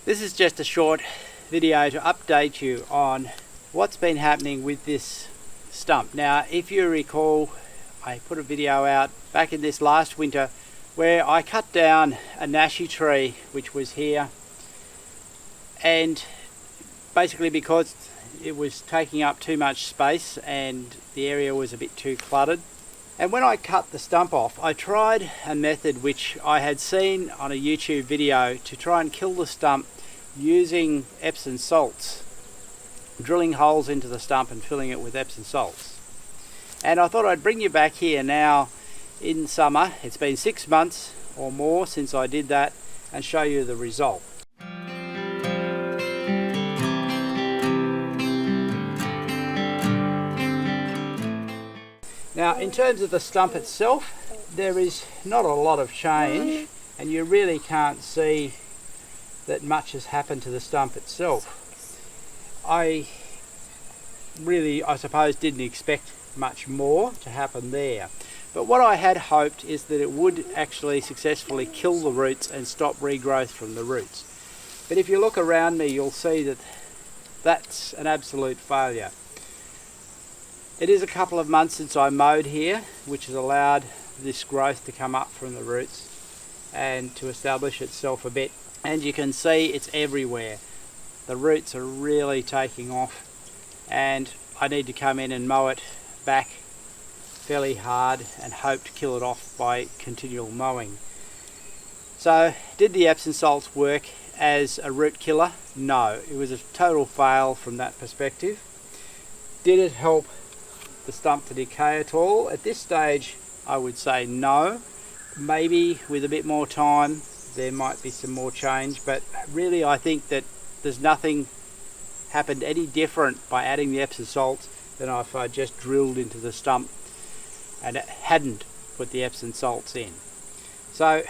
This is just a short video to update you on what's been happening with this stump. Now, if you recall, I put a video out back in this last winter where I cut down a Nashi tree which was here, and basically because it was taking up too much space and the area was a bit too cluttered. And when I cut the stump off, I tried a method which I had seen on a YouTube video to try and kill the stump using Epsom salts, drilling holes into the stump and filling it with Epsom salts. And I thought I'd bring you back here now in summer. It's been 6 months or more since I did that, and show you the result. Now, in terms of the stump itself, there is not a lot of change, and you really can't see that much has happened to the stump itself. I suppose didn't expect much more to happen there. But what I had hoped is that it would actually successfully kill the roots and stop regrowth from the roots. But if you look around me, you'll see that that's an absolute failure. It is a couple of months since I mowed here, which has allowed this growth to come up from the roots and to establish itself a bit. And you can see it's everywhere. The roots are really taking off, and I need to come in and mow it back fairly hard and hope to kill it off by continual mowing. So, did the Epsom salts work as a root killer? No, it was a total fail from that perspective. Did it help the stump to decay at all? At this stage, I would say no. Maybe with a bit more time there might be some more change, but really I think that there's nothing happened any different by adding the Epsom salts than if I just drilled into the stump and hadn't put the Epsom salts in. So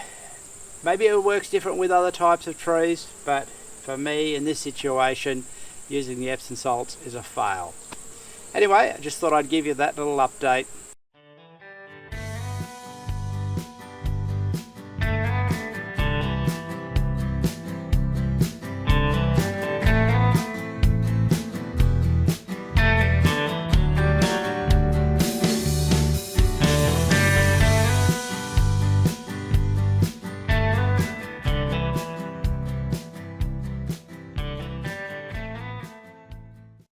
maybe it works different with other types of trees, but for me in this situation, using the Epsom salts is a fail. Anyway, I just thought I'd give you that little update.